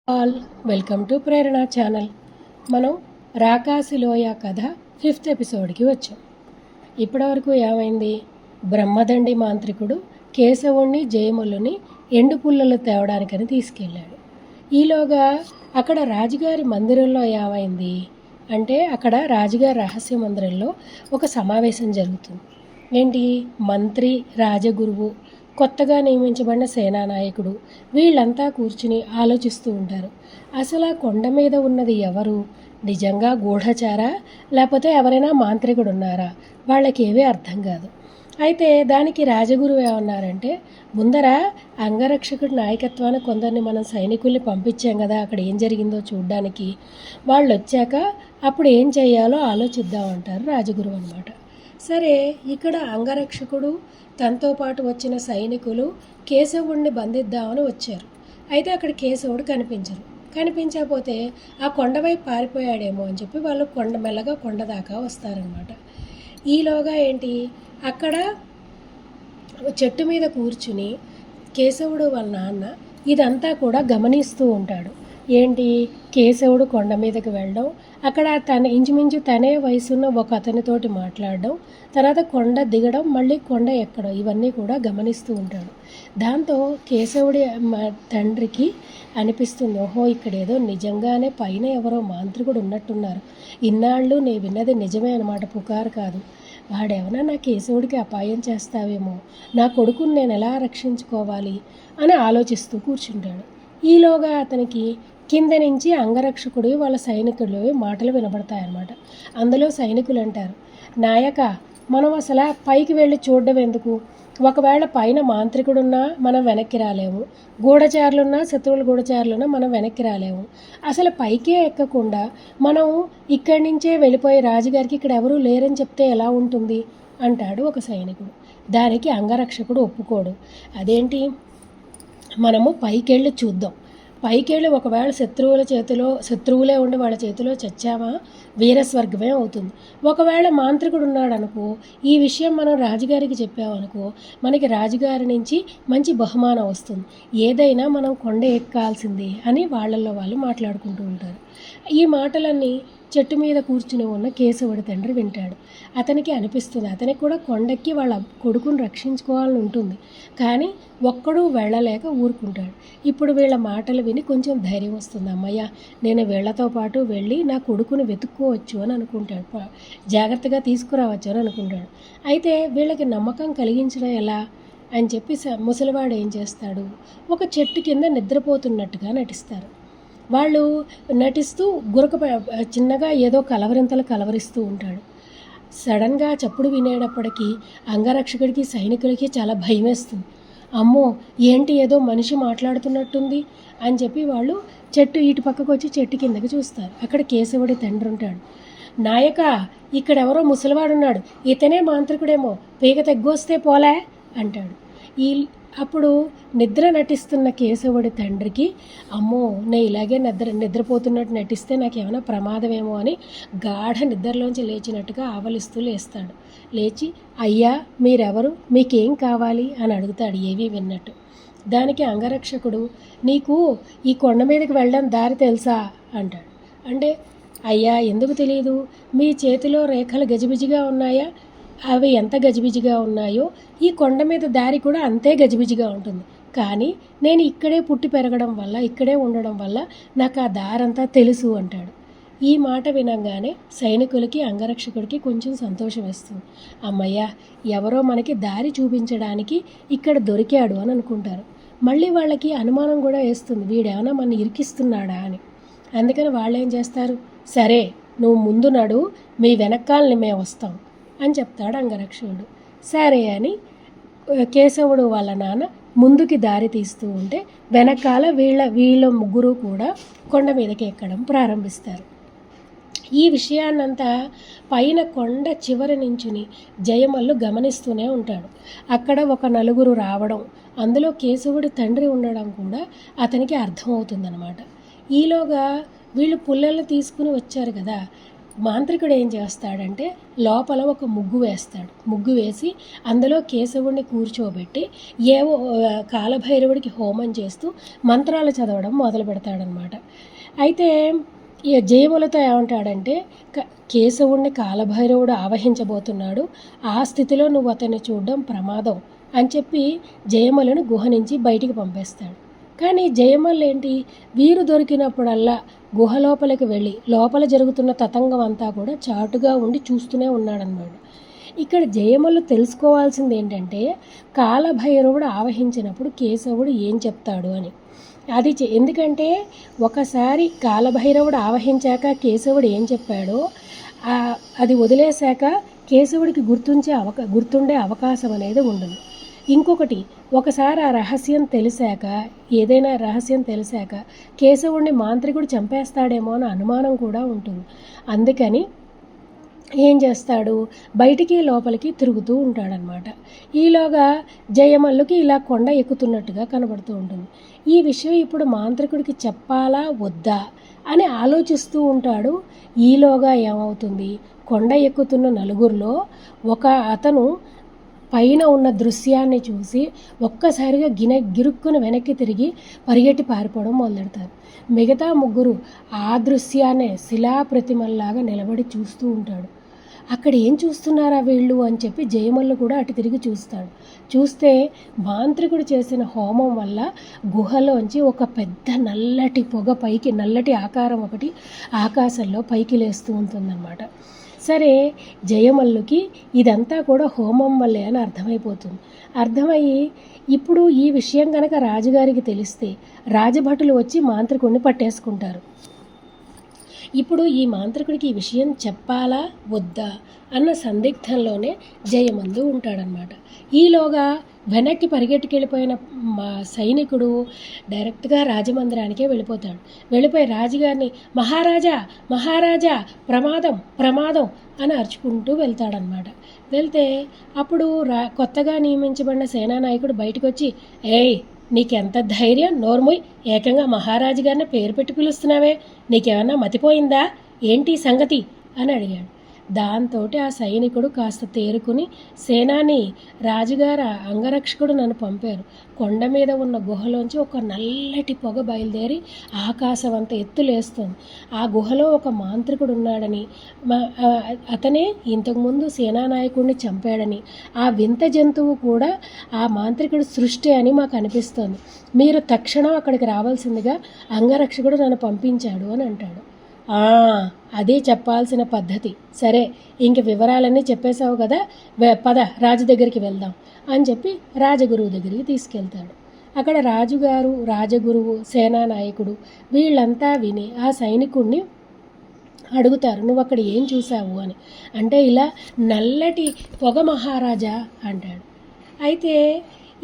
All welcome to Prerana channel. మనం రాకాసిలోయ కథ 5th ఎపిసోడ్కి వచ్చాం. ఇప్పటివరకు ఏమైంది? బ్రహ్మదండి మాంత్రికుడు కేశవుణ్ణి జయములని ఎండు పుల్లలు తేవడానికని తీసుకెళ్ళాడు. ఈలోగా అక్కడ రాజుగారి మందిరంలో ఏమైంది అంటే, అక్కడ రాజుగారి రహస్య మందిరంలో ఒక సమావేశం జరుగుతుంది. ఏంటి? మంత్రి, రాజగురువు, కొత్తగా నియమించబడిన సేనానాయకుడు వీళ్ళంతా కూర్చుని ఆలోచిస్తూ ఉంటారు. అసలు ఆ కొండ మీద ఉన్నది ఎవరు? నిజంగా గూఢచారా, లేకపోతే ఎవరైనా మాంత్రికుడు ఉన్నారా? వాళ్ళకేవీ అర్థం కాదు. అయితే దానికి రాజగురువు ఏమన్నారంటే, ముందర అంగరక్షకుడి నాయకత్వాన కొందరిని మనం సైనికుల్ని పంపించాం కదా, అక్కడ ఏం జరిగిందో చూడ్డానికి. వాళ్ళు వచ్చాక అప్పుడు ఏం చేయాలో ఆలోచిద్దామంటారు రాజగురువు అనమాట. సరే, ఇక్కడ అంగరక్షకుడు తనతో పాటు వచ్చిన సైనికులు కేశవుడిని బంధిద్దామని వచ్చారు. అయితే అక్కడ కేశవుడు కనిపించకపోతే ఆ కొండవైపు పారిపోయాడేమో అని చెప్పి వాళ్ళు మెల్లగా కొండ దాకా వస్తారనమాట. ఈలోగా ఏంటి, అక్కడ చెట్టు మీద కూర్చుని కేశవుడు వాళ్ళ నాన్న ఇదంతా కూడా గమనిస్తూ ఉంటాడు. ఏంటి, కేశవుడు కొండ మీదకి వెళ్ళడం, అక్కడ ఇంచుమించు తనే వయసున్న ఒక అతనితోటి మాట్లాడడం, తర్వాత కొండ దిగడం, మళ్ళీ కొండ ఎక్కడం, ఇవన్నీ కూడా గమనిస్తూ ఉంటాడు. దాంతో కేశవుడి తండ్రికి అనిపిస్తుంది, ఓహో ఇక్కడ ఏదో నిజంగానే పైన ఎవరో మాంత్రికుడు ఉన్నట్టున్నారు. ఇన్నాళ్ళు నేను విన్నది నిజమే అనమాట, పుకారు కాదు. వాడేమన్నా నా కేశవుడికి అపాయం చేస్తావేమో, నా కొడుకుని నేను ఎలా రక్షించుకోవాలి అని ఆలోచిస్తూ కూర్చుంటాడు. ఈలోగా అతనికి కింద నుంచి అంగరక్షకుడు వాళ్ళ సైనికులు మాటలు వినబడతాయన్నమాట. అందులో సైనికులు అంటారు, నాయక, మనం అసలు పైకి వెళ్ళి చూడడం ఎందుకు? ఒకవేళ పైన మాంత్రికుడున్నా మనం వెనక్కి రాలేము, గూఢచారులున్నా, శత్రువుల గూఢచారులున్నా మనం వెనక్కి రాలేము. అసలు పైకే ఎక్కకుండా మనం ఇక్కడి నుంచే వెళ్ళిపోయి రాజుగారికి ఇక్కడ ఎవరూ లేరని చెప్తే ఎలా ఉంటుంది అంటాడు ఒక సైనికుడు. దానికి అంగరక్షకుడు ఒప్పుకోడు. అదేంటి, మనము పైకెళ్ళి చూద్దాం, పైకెళ్ళి ఒకవేళ శత్రువులే ఉండి వాళ్ళ చేతిలో చచ్చామా వీరస్వర్గమే అవుతుంది. ఒకవేళ మాంత్రికుడు ఉన్నాడు అనుకో, ఈ విషయం మనం రాజుగారికి చెప్పామనుకో, మనకి రాజుగారి నుంచి మంచి బహుమానం వస్తుంది. ఏదైనా మనం కొండ ఎక్కాల్సిందే అని వాళ్ళల్లో వాళ్ళు మాట్లాడుకుంటూ ఉంటారు. ఈ మాటలన్నీ చెట్టు మీద కూర్చుని ఉన్న కేశవుడి తండ్రి వింటాడు. అతనికి అనిపిస్తుంది, అతనికి కూడా కొండెక్కి వాళ్ళ కొడుకుని రక్షించుకోవాలని ఉంటుంది, కానీ ఒక్కడూ వెళ్ళలేక ఊరుకుంటాడు. ఇప్పుడు వీళ్ళ మాటలు విని కొంచెం ధైర్యం వస్తుంది. అమ్మయ్య, నేను వీళ్లతో పాటు వెళ్ళి నా కొడుకుని వెతుక్కోవచ్చు అని అనుకుంటాడు, జాగ్రత్తగా తీసుకురావచ్చు అని అనుకుంటాడు. అయితే వీళ్ళకి నమ్మకం కలిగించడం ఎలా అని చెప్పి ముసలివాడు ఏం చేస్తాడు, ఒక చెట్టు కింద నిద్రపోతున్నట్టుగా నటిస్తారు. వాళ్ళు నటిస్తూ చిన్నగా ఏదో కలవరిస్తూ ఉంటాడు. సడన్గా చప్పుడు వినేటప్పటికీ అంగరక్షకుడికి, సైనికులకి చాలా భయం వేస్తుంది. అమ్మో, ఏంటి ఏదో మనిషి మాట్లాడుతున్నట్టుంది అని చెప్పి వాళ్ళు ఇటు పక్కకు వచ్చి చెట్టు కిందకి చూస్తారు. అక్కడ కేశవుడి తండ్రి ఉంటాడు. నాయక, ఇక్కడెవరో ముసలివాడున్నాడు, ఇతనే మాంత్రికుడేమో, పీక తెగ్గొస్తే పోలే అంటాడు. అప్పుడు నిద్ర నటిస్తున్న కేశవుడి తండ్రికి, అమ్మో, నేను ఇలాగే నిద్రపోతున్నట్టు నటిస్తే నాకేమైనా ప్రమాదమేమో అని గాఢ నిద్రలోంచి లేచినట్టుగా ఆవలిస్తూ లేస్తాడు. లేచి, అయ్యా మీరెవరు, మీకేం కావాలి అని అడుగుతాడు ఏవీ విన్నట్టు. దానికి అంగరక్షకుడు, నీకు ఈ కొండ మీదకి వెళ్ళడం దారి తెలుసా అంటాడు. అంటే, అయ్యా ఎందుకు తెలియదు, మీ చేతిలో రేఖలు గజిబిజిగా ఉన్నాయా, అవి ఎంత గజిబిజిగా ఉన్నాయో ఈ కొండ మీద దారి కూడా అంతే గజిబిజిగా ఉంటుంది, కానీ నేను ఇక్కడే పుట్టి పెరగడం వల్ల, ఇక్కడే ఉండడం వల్ల నాకు ఆ దారంతా తెలుసు అంటాడు. ఈ మాట వినగానే సైనికులకి, అంగరక్షకుడికి కొంచెం సంతోషం వేస్తుంది. అమ్మయ్య, ఎవరో మనకి దారి చూపించడానికి ఇక్కడ దొరికాడు అని అనుకుంటారు. మళ్ళీ వాళ్ళకి అనుమానం కూడా వేస్తుంది, వీడేమైనా మన ఇరికిస్తున్నాడా అని. అందుకని వాళ్ళు ఏం చేస్తారు, సరే నువ్వు ముందు నడు, మీ వెనకాలని మేము వస్తాం అని చెప్తాడు అంగరక్షకుడు. సరే అని కేశవుడు వాళ్ళ నాన్న ముందుకి దారి తీస్తూ ఉంటే వెనకాల వీళ్ళ ముగ్గురు కూడా కొండ మీదకి ఎక్కడం ప్రారంభిస్తారు. ఈ విషయాన్నంతా పైన కొండ చివరి నుంచుని జయమల్లు గమనిస్తూనే ఉంటాడు. అక్కడ ఒక నలుగురు రావడం, అందులో కేశవుడి తండ్రి ఉండడం కూడా అతనికి అర్థమవుతుందన్నమాట. ఈలోగా వీళ్ళు పుల్లలు తీసుకుని వచ్చారు కదా, మాంత్రికుడు ఏం చేస్తాడంటే లోపల ఒక ముగ్గు వేస్తాడు. ముగ్గు వేసి అందులో కేశవుడిని కూర్చోబెట్టి ఏవో కాలభైరవుడికి హోమం చేస్తూ మంత్రాలు చదవడం మొదలు పెడతాడనమాట. అయితే ఈ జయములతో ఏమంటాడంటే, కేశవుడిని కాలభైరవుడు ఆవహించబోతున్నాడు, ఆ స్థితిలో నువ్వు అతన్ని చూడడం ప్రమాదం అని చెప్పి జయములను గుహ నుంచి బయటికి పంపేస్తాడు. కానీ జయమల్ ఏంటి, వీరు దొరికినప్పుడల్లా గుహ లోపలికి వెళ్ళి లోపల జరుగుతున్న తతంగం అంతా కూడా చాటుగా ఉండి చూస్తూనే ఉన్నాడనమాట. ఇక్కడ జయమల్లు తెలుసుకోవాల్సింది ఏంటంటే, కాలభైరవుడు ఆవహించినప్పుడు కేశవుడు ఏం చెప్తాడు అని. అది ఎందుకంటే ఒకసారి కాలభైరవుడు ఆవహించాక కేశవుడు ఏం చెప్పాడో అది వదిలేశాక కేశవుడికి గుర్తుండే అవకాశం అనేది ఉండదు. ఇంకొకటి, ఒకసారి ఆ రహస్యం తెలిసాక, ఏదైనా రహస్యం తెలిసాక కేశవుడిని మాంత్రికుడు చంపేస్తాడేమో అని అనుమానం కూడా ఉంటుంది. అందుకని ఏం చేస్తాడు, బయటికి లోపలికి తిరుగుతూ ఉంటాడనమాట. ఈలోగా జయమల్లుకి ఇలా కొండ ఎక్కుతున్నట్టుగా కనబడుతూ ఉంటుంది. ఈ విషయం ఇప్పుడు మాంత్రికుడికి చెప్పాలా వద్దా అని ఆలోచిస్తూ ఉంటాడు. ఈలోగా ఏమవుతుంది, కొండ ఎక్కుతున్న నలుగురిలో ఒక అతను పైన ఉన్న దృశ్యాన్ని చూసి ఒక్కసారిగా గిరుక్కుని వెనక్కి తిరిగి పరిగెట్టి పారిపోవడం మొదలెడతారు. మిగతా ముగ్గురు ఆ దృశ్యాన్నే శిలాప్రతిమల్లాగా నిలబడి చూస్తూ ఉంటాడు. అక్కడ ఏం చూస్తున్నారా వీళ్ళు అని చెప్పి జయమల్లు కూడా అటు తిరిగి చూస్తాడు. చూస్తే మాంత్రికుడు చేసిన హోమం వల్ల గుహలోంచి ఒక పెద్ద నల్లటి పొగ పైకి, నల్లటి ఆకారం ఒకటి ఆకాశంలో పైకి లేస్తూ ఉంటుందన్నమాట. సరే, జయమల్లుకి ఇదంతా కూడా హోమం వల్లే అని అర్థమైపోతుంది. అర్థమయ్యి ఇప్పుడు ఈ విషయం కనుక రాజుగారికి తెలిస్తే రాజభటులు వచ్చి మాంత్రికుడిని పట్టేసుకుంటారు. ఇప్పుడు ఈ మాంత్రికుడికి ఈ విషయం చెప్పాలా వద్దా అన్న సందిగ్ధంలోనే జయమందు ఉంటాడనమాట. ఈలోగా వెనక్కి పరిగెట్టుకెళ్ళిపోయిన సైనికుడు డైరెక్ట్గా రాజమందిరానికే వెళ్ళిపోతాడు. వెళ్ళిపోయి రాజుగారిని మహారాజా మహారాజా ప్రమాదం ప్రమాదం అని అరుచుకుంటూ వెళ్తాడనమాట. వెళ్తే అప్పుడు కొత్తగా నియమించబడిన సేనానాయకుడు బయటకు వచ్చి, ఏయ్ నీకెంత ధైర్యం, నోర్ముయ్, ఏకంగా మహారాజు గారిని పేరు పెట్టి పిలుస్తున్నావే, నీకేమన్నా మతిపోయిందా, ఏంటి సంగతి అని అడిగాడు. దాంతో ఆ సైనికుడు కాస్త తేరుకుని, సేనాని, రాజుగారు అంగరక్షకుడు నన్ను పంపారు. కొండ మీద ఉన్న గుహలోంచి ఒక నల్లటి పొగ బయలుదేరి ఆకాశం అంత ఎత్తులేస్తుంది. ఆ గుహలో ఒక మాంత్రికుడు ఉన్నాడని, అతనే ఇంతకుముందు సేనానాయకుడిని చంపాడని, ఆ వింత జంతువు కూడా ఆ మాంత్రికుడి సృష్టి అని మాకు అనిపిస్తోంది. మీరు తక్షణం అక్కడికి రావాల్సిందిగా అంగరక్షకుడు నన్ను పంపించాడు అని అంటాడు. అదే చెప్పాల్సిన పద్ధతి. సరే, ఇంక వివరాలన్నీ చెప్పేశావు కదా, పద రాజు దగ్గరికి వెళ్దాం అని చెప్పి రాజగురువు దగ్గరికి తీసుకెళ్తాడు. అక్కడ రాజుగారు, రాజగురువు, సేనానాయకుడు వీళ్ళంతా విని ఆ సైనికుడిని అడుగుతారు, నువ్వు అక్కడ ఏం చూసావు అని. అంటే ఇలా నల్లటి పొగ మహారాజా అంటాడు. అయితే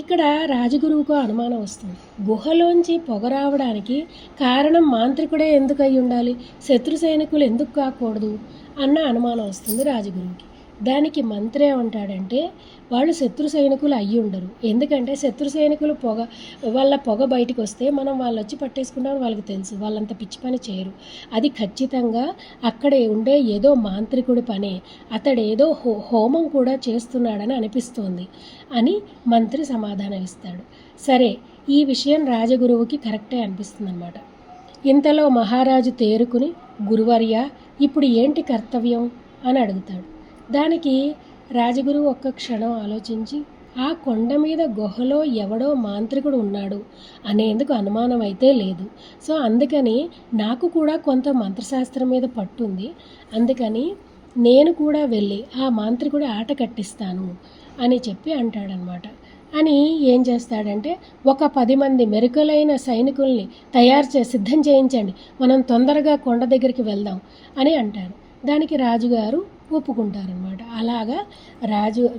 ఇక్కడ రాజగురువుకు అనుమానం వస్తుంది. గుహలోంచి పొగ రావడానికి కారణం మాంత్రికుడే ఎందుకు అయి ఉండాలి, శత్రు సైనికులు ఎందుకు కాకూడదు అన్న అనుమానం వస్తుంది రాజగురువుకి. దానికి మంత్రి ఏమంటాడంటే, వాళ్ళు శత్రు సైనికులు అయ్యి ఉండరు. ఎందుకంటే శత్రు సైనికులు వాళ్ళ పొగ బయటకు వస్తే మనం వాళ్ళు వచ్చి పట్టేసుకుంటామని వాళ్ళకి తెలుసు. వాళ్ళంత పిచ్చి పని చేయరు. అది ఖచ్చితంగా అక్కడే ఉండే ఏదో మాంత్రికుడి పనే, అతడేదో హోమం కూడా చేస్తున్నాడని అనిపిస్తోంది అని మంత్రి సమాధానం ఇస్తాడు. సరే, ఈ విషయం రాజగురువుకి కరెక్టే అనిపిస్తుంది అన్నమాట. ఇంతలో మహారాజు తేరుకుని, గురువర్య ఇప్పుడు ఏంటి కర్తవ్యం అని అడుగుతాడు. దానికి రాజగురువు ఒక్క క్షణం ఆలోచించి, ఆ కొండ మీద గుహలో ఎవడో మాంత్రికుడు ఉన్నాడు అనేందుకు అనుమానం అయితే లేదు. సో అందుకని నాకు కూడా కొంత మంత్రశాస్త్రం మీద పట్టుంది. అందుకని నేను కూడా వెళ్ళి ఆ మాంత్రికుడి ఆట కట్టిస్తాను అని చెప్పి అంటాడనమాట. అని ఏం చేస్తాడంటే, ఒక 10 మంది మెరుకులైన సైనికుల్ని సిద్ధం చేయించండి, మనం తొందరగా కొండ దగ్గరికి వెళ్దాం అని అంటారు. దానికి రాజుగారు ఒప్పుకుంటారనమాట. అలాగా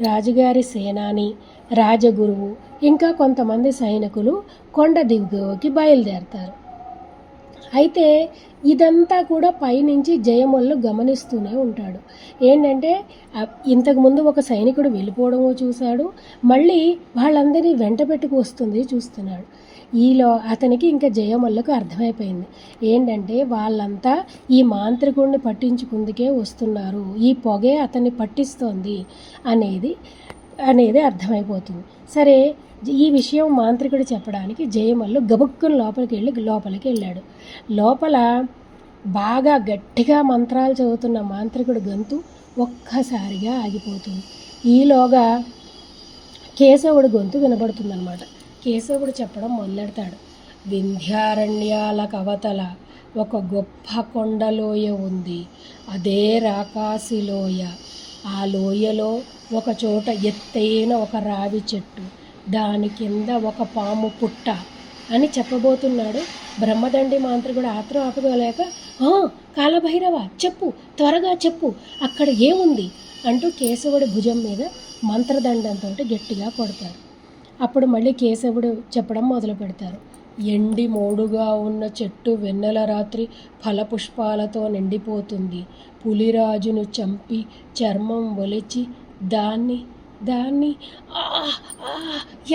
రాజుగారి సేనాని, రాజగురువు ఇంకా కొంతమంది సైనికులు కొండ దిగువకి బయలుదేరతారు. అయితే ఇదంతా కూడా పైనుంచి జయమల్లు గమనిస్తూనే ఉంటాడు. ఏంటంటే ఇంతకుముందు ఒక సైనికుడు వెళ్ళిపోవడమో చూశాడు, మళ్ళీ వాళ్ళందరినీ వెంట పెట్టుకు వస్తుంది చూస్తున్నాడు. అతనికి ఇంకా జయమల్లకు అర్థమైపోయింది ఏంటంటే వాళ్ళంతా ఈ మాంత్రికుడిని పట్టించుకుందుకే వస్తున్నారు, ఈ పొగే అతన్ని పట్టిస్తోంది అనేది అర్థమైపోతుంది. సరే, ఈ విషయం మాంత్రికుడు చెప్పడానికి జయమల్లు గబుక్కుని లోపలికి వెళ్ళాడు. లోపల బాగా గట్టిగా మంత్రాలు చదువుతున్న మాంత్రికుడు గొంతు ఒక్కసారిగా ఆగిపోతుంది. ఈలోగా కేశవుడి గొంతు వినబడుతుందన్నమాట. కేశవుడు చెప్పడం మొదలెడతాడు. వింధ్యారణ్యాల కవతల ఒక గొప్ప కొండలోయ ఉంది, అదే రాకాసి లోయ. ఆ లోయలో ఒక చోట ఎత్తైన ఒక రావి చెట్టు, దాని కింద ఒక పాము పుట్ట అని చెప్పబోతున్నాడు. బ్రహ్మదండి మాంత్రికుడు ఆత్రం ఆపుకోలేక, కాలభైరవ చెప్పు, త్వరగా చెప్పు, అక్కడ ఏముంది అంటూ కేశవుడి భుజం మీద మంత్రదండంతో గట్టిగా కొడతారు. అప్పుడు మళ్ళీ కేశవుడు చెప్పడం మొదలు పెడతారు. ఎండి మోడుగా ఉన్న చెట్టు వెన్నెల రాత్రి ఫలపుష్పాలతో నిండిపోతుంది. పులిరాజును చంపి చర్మం ఒలిచి దాన్ని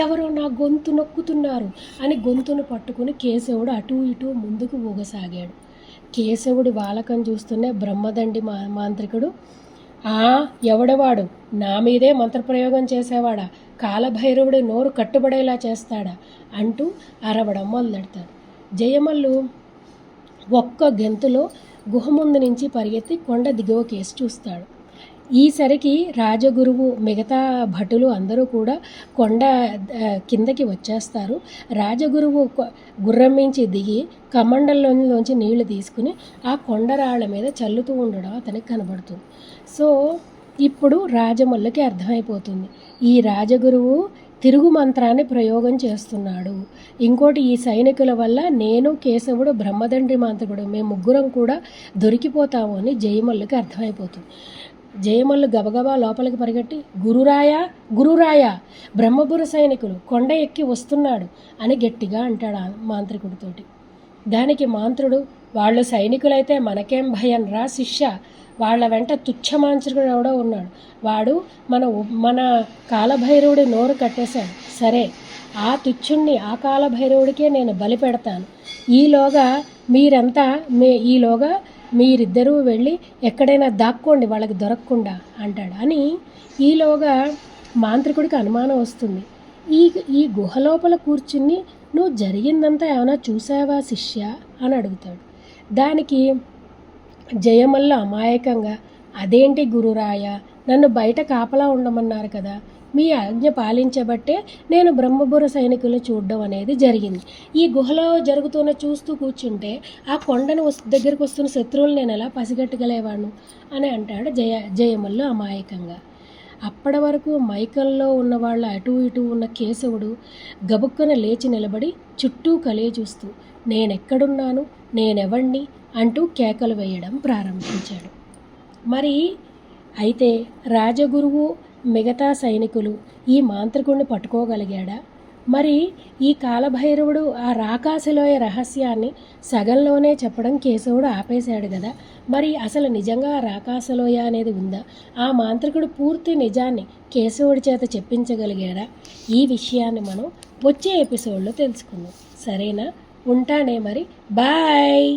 ఎవరో నా గొంతు నొక్కుతున్నారు అని గొంతును పట్టుకుని కేశవుడు అటూ ఇటూ ముందుకు ఊగసాగాడు. కేశవుడి వాలకం చూస్తూనే బ్రహ్మదండి మాంత్రికుడు, ఎవడవాడు నా మీదే మంత్రప్రయోగం చేసేవాడా, కాలభైరవుడి నోరు కట్టుబడేలా చేస్తాడా అంటూ అరవడం మొదలెడతాడు. జయమల్లు ఒక్క గెంతులో గుహ ముందు నుంచి పరిగెత్తి కొండ దిగువ కేసి చూస్తాడు. ఈసరికి రాజగురువు మిగతా భటులు అందరూ కూడా కొండ కిందకి వచ్చేస్తారు. రాజగురువు గుర్రం నుంచి దిగి కమండల్లోంచి నీళ్లు తీసుకుని ఆ కొండరాళ్ల మీద చల్లుతూ ఉండడం అతనికి కనబడుతుంది. సో ఇప్పుడు రాజమల్లుకి అర్థమైపోతుంది, ఈ రాజగురువు తిరుగు మంత్రాన్ని ప్రయోగం చేస్తున్నాడు. ఇంకోటి, ఈ సైనికుల వల్ల నేను, కేశవుడు, బ్రహ్మదండి మాంత్రికుడు మేము ముగ్గురం కూడా దొరికిపోతాము అని జయమల్లుకి అర్థమైపోతుంది. జయమల్లు గబగబా లోపలికి పరిగెట్టి, గురురాయా, బ్రహ్మపుర సైనికులు కొండ ఎక్కి వస్తున్నాడు అని గట్టిగా అంటాడు మాంత్రికుడితోటి. దానికి మాంత్రుడు, వాళ్ళు సైనికులైతే మనకేం భయం రా శిష్య, వాళ్ళ వెంట తుచ్చమాంత్రికుడు ఎవడో ఉన్నాడు, వాడు మన కాలభైరవుడి నోరు కట్టేశాడు. సరే, ఆ తుచ్చుణ్ణి ఆ కాలభైరవుడికే నేను బలి పెడతాను. ఈలోగా మీరిద్దరూ వెళ్ళి ఎక్కడైనా దాక్కోండి వాళ్ళకి దొరకకుండా అంటాడు. అని ఈలోగా మాంత్రికుడికి అనుమానం వస్తుంది. ఈ గుహ లోపల కూర్చుని నువ్వు జరిగిందంతా ఏమైనా చూసావా శిష్య అని అడుగుతాడు. దానికి జయమల్లు అమాయకంగా, అదేంటి గురురాయ, నన్ను బయట కాపలా ఉండమన్నారు కదా, మీ ఆజ్ఞ పాలించబట్టే నేను బ్రహ్మపుర సైనికులను చూడడం అనేది జరిగింది. ఈ గుహలో చూస్తూ కూర్చుంటే ఆ కొండను దగ్గరికి వస్తున్న శత్రువులు నేను ఎలా పసిగట్టగలేవాను అని అంటాడు జయమల్లు అమాయకంగా. అప్పటి వరకు మైకంలో ఉన్న వాళ్ళ అటూ ఇటూ ఉన్న కేశవుడు గబుక్కన లేచి నిలబడి చుట్టూ కలియ చూస్తూ, నేనెక్కడున్నాను, నేనెవణ్ణి అంటూ కేకలు వేయడం ప్రారంభించాడు. మరి అయితే రాజగురువు మిగతా సైనికులు ఈ మాంత్రికుడిని పట్టుకోగలిగాడా? మరి ఈ కాలభైరవుడు ఆ రాకాసిలోయ రహస్యాన్ని సగంలోనే చెప్పడం కేశవుడు ఆపేశాడు కదా, మరి అసలు నిజంగా రాకాసలోయ అనేది ఉందా? ఆ మాంత్రికుడు పూర్తి నిజాన్ని కేశవుడి చేత చెప్పించగలిగాడా? ఈ విషయాన్ని మనం వచ్చే ఎపిసోడ్లో తెలుసుకుందాం. సరేనా? ఉంటానే మరి, బాయ్.